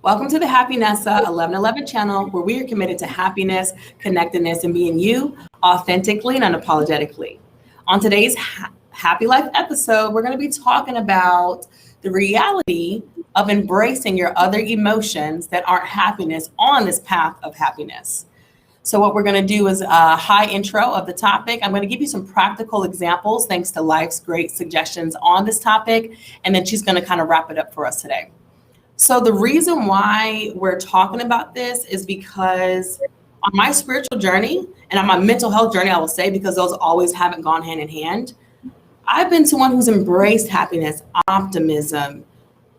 Welcome to the Happinessa 1111 channel, where we are committed to happiness, connectedness, and being you authentically and unapologetically. On today's Happy Life episode, we're going to be talking about the reality of embracing your other emotions that aren't happiness on this path of happiness. So what we're going to do is a high intro of the topic. I'm going to give you some practical examples thanks to Life's great suggestions on this topic, and then she's going to kind of wrap it up for us today. So the reason why we're talking about this is because on my spiritual journey and on my mental health journey, I will say, because those always haven't gone hand in hand, I've been someone who's embraced happiness, optimism.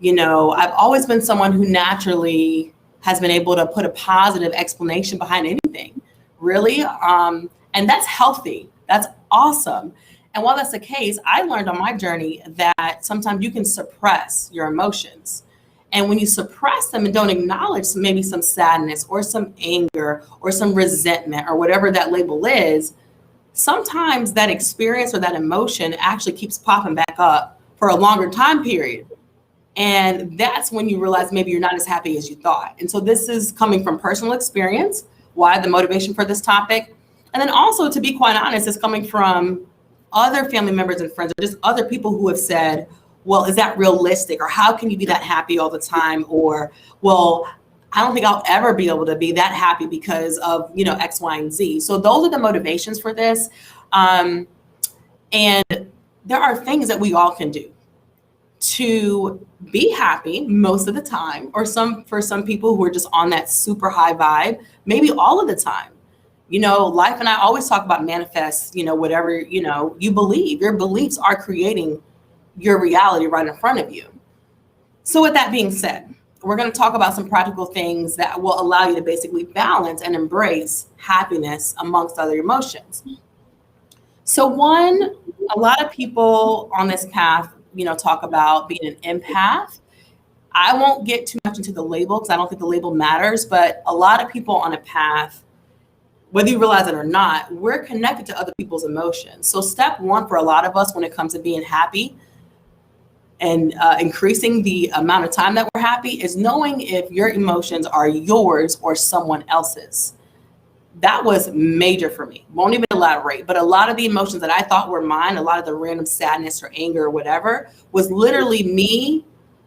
I've always been someone who naturally has been able to put a positive explanation behind anything, really. And that's healthy. That's awesome. And while that's the case, I learned on my journey that sometimes you can suppress your emotions. And when you suppress them and don't acknowledge maybe some sadness or some anger or some resentment or whatever that label is, sometimes that experience or that emotion actually keeps popping back up for a longer time period. And that's when you realize maybe you're not as happy as you thought. And so this is coming from personal experience, why the motivation for this topic. And then also, to be quite honest, it's coming from other family members and friends, or just other people who have said, well, is that realistic? Or how can you be that happy all the time? Or, well, I don't think I'll ever be able to be that happy because of, X, Y, and Z. So those are the motivations for this. And there are things that we all can do to be happy most of the time, or for some people who are just on that super high vibe, maybe all of the time. Life and I always talk about manifest, whatever, you believe. Your beliefs are creating your reality right in front of you. So with that being said, we're going to talk about some practical things that will allow you to basically balance and embrace happiness amongst other emotions. So one, a lot of people on this path, talk about being an empath. I won't get too much into the label because I don't think the label matters, but a lot of people on a path, whether you realize it or not, we're connected to other people's emotions. So step one for a lot of us when it comes to being happy and increasing the amount of time that we're happy is knowing if your emotions are yours or someone else's. That was major for me. Won't even elaborate, but a lot of the emotions that I thought were mine, a lot of the random sadness or anger or whatever, was literally me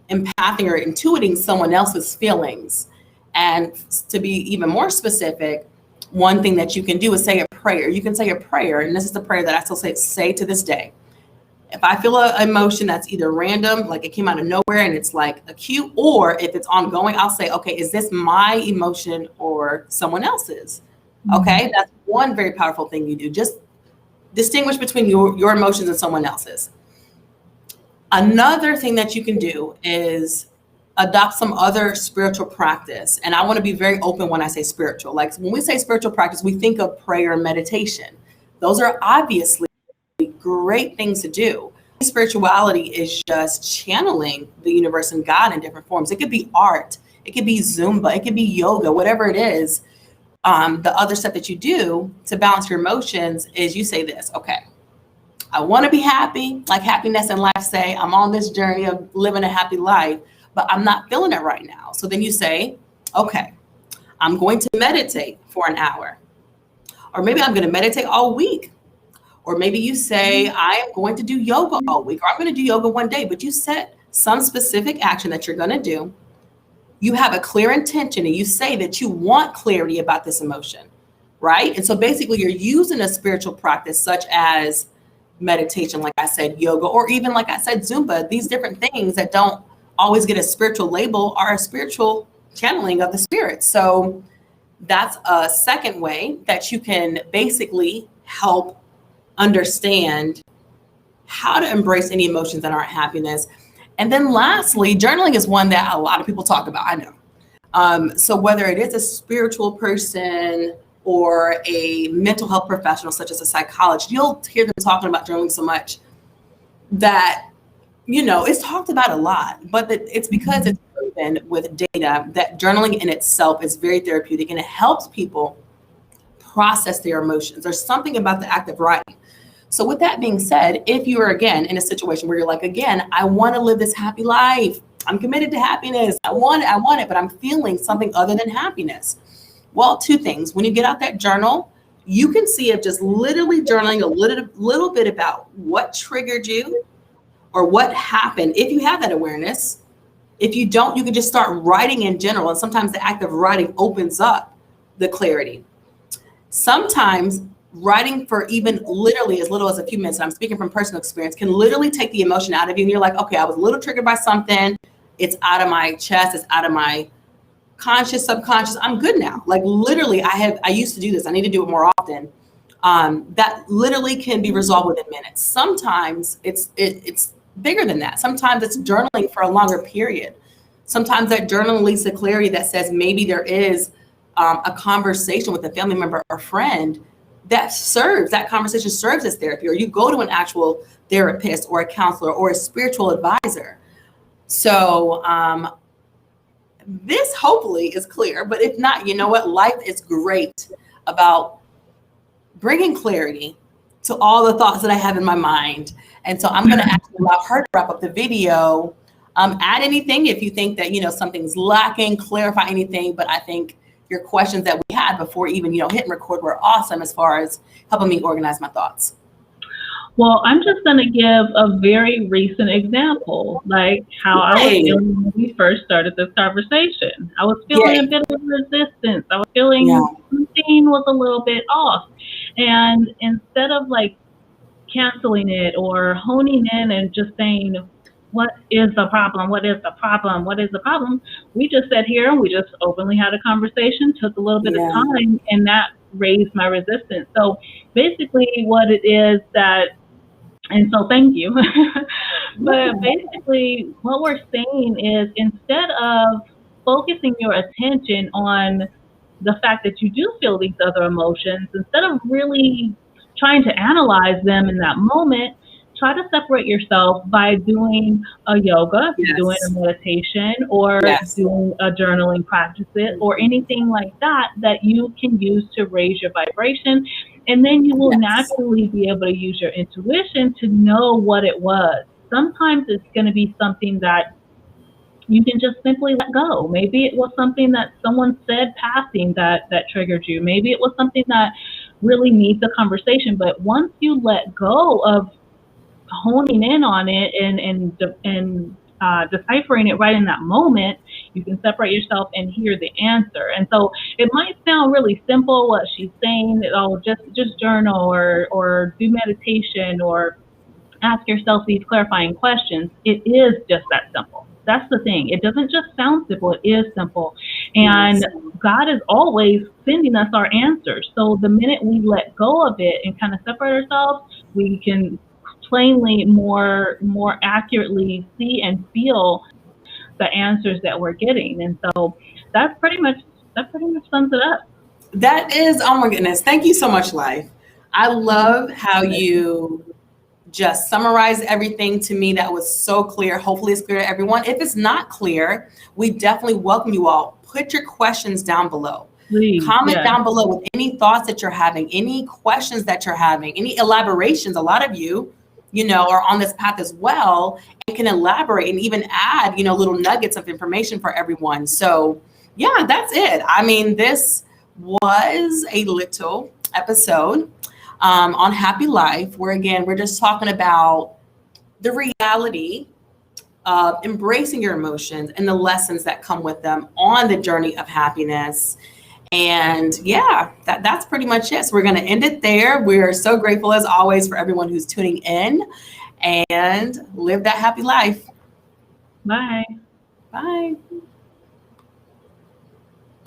empathing or intuiting someone else's feelings. And to be even more specific, one thing that you can do is say a prayer. You can say a prayer, and this is the prayer that I still say to this day. If I feel an emotion that's either random, like it came out of nowhere and it's like acute, or if it's ongoing, I'll say, okay, is this my emotion or someone else's? Okay, that's one very powerful thing you do. Just distinguish between your emotions and someone else's. Another thing that you can do is adopt some other spiritual practice. And I want to be very open when I say spiritual. Like when we say spiritual practice, we think of prayer and meditation. Those are obviously great things to do. Spirituality is just channeling the universe and God in different forms. It could be art, it could be Zumba, it could be yoga, whatever it is. The other step that you do to balance your emotions is you say this, okay, I want to be happy, like Happiness and Life say, I'm on this journey of living a happy life, but I'm not feeling it right now. So then you say, okay, I'm going to meditate for an hour, or maybe I'm going to meditate all week. Or maybe you say, I am going to do yoga all week, or I'm going to do yoga one day, but you set some specific action that you're going to do. You have a clear intention and you say that you want clarity about this emotion, right? And so basically you're using a spiritual practice such as meditation, like I said, yoga, or even like I said, Zumba. These different things that don't always get a spiritual label are a spiritual channeling of the spirit. So that's a second way that you can basically help understand how to embrace any emotions that aren't happiness. And then lastly, journaling is one that a lot of people talk about, I know. So whether it is a spiritual person or a mental health professional, such as a psychologist, you'll hear them talking about journaling so much that, it's talked about a lot, but it's because it's proven with data that journaling in itself is very therapeutic and it helps people process their emotions. There's something about the act of writing. So with that being said, if you are, again, in a situation where you're like, again, I want to live this happy life, I'm committed to happiness. I want it, but I'm feeling something other than happiness. Well, two things. When you get out that journal, you can see if just literally journaling a little bit about what triggered you or what happened. If you have that awareness, if you don't, you can just start writing in general. And sometimes the act of writing opens up the clarity. Sometimes writing for even literally as little as a few minutes, and I'm speaking from personal experience, can literally take the emotion out of you. And you're like, okay, I was a little triggered by something. It's out of my chest. It's out of my conscious, subconscious. I'm good now. Like literally, I used to do this. I need to do it more often. That literally can be resolved within minutes. Sometimes it's bigger than that. Sometimes it's journaling for a longer period. Sometimes that journaling leads to clarity that says maybe there is a conversation with a family member or friend that conversation serves as therapy, or you go to an actual therapist or a counselor or a spiritual advisor. So this hopefully is clear, but if not, you know what? Life is great about bringing clarity to all the thoughts that I have in my mind. And so I'm going to actually allow her to wrap up the video. Add anything if you think that, something's lacking, clarify anything. But I think your questions that we had before even, hitting record were awesome as far as helping me organize my thoughts. Well, I'm just going to give a very recent example, like how I was feeling when we first started this conversation. I was feeling a bit of resistance. I was feeling something was a little bit off. And instead of like canceling it or honing in and just saying, what is the problem? What is the problem? What is the problem? We just sat here and we just openly had a conversation, took a little bit of time, and that raised my resistance. So basically what it is that, and so thank you, but basically what we're saying is instead of focusing your attention on the fact that you do feel these other emotions, instead of really trying to analyze them in that moment, try to separate yourself by doing a yoga, doing a meditation, or doing a journaling practice or anything like that you can use to raise your vibration. And then you will naturally be able to use your intuition to know what it was. Sometimes it's going to be something that you can just simply let go. Maybe it was something that someone said passing that triggered you. Maybe it was something that really needs a conversation. But once you let go of honing in on it and deciphering it right in that moment, you can separate yourself and hear the answer. And so it might sound really simple what she's saying, just journal or do meditation or ask yourself these clarifying questions. It is just that simple. That's the thing. It doesn't just sound simple, it is simple. And God is always sending us our answers. So the minute we let go of it and kind of separate ourselves, we can plainly more accurately see and feel the answers that we're getting. And so that pretty much sums it up. That is, oh my goodness, thank you so much, Life. I love how you just summarize everything to me. That was so clear. Hopefully it's clear to everyone. If it's not clear, we definitely welcome you all. Put your questions down below. Please, comment down below with any thoughts that you're having, any questions that you're having, any elaborations. A lot of you, are on this path as well and can elaborate and even add, little nuggets of information for everyone. So yeah, that's it. I mean, this was a little episode on Happy Life, where again, we're just talking about the reality of embracing your emotions and the lessons that come with them on the journey of happiness. And yeah, that's pretty much it. So we're going to end it there. We're so grateful as always for everyone who's tuning in, and live that happy life. Bye. Bye.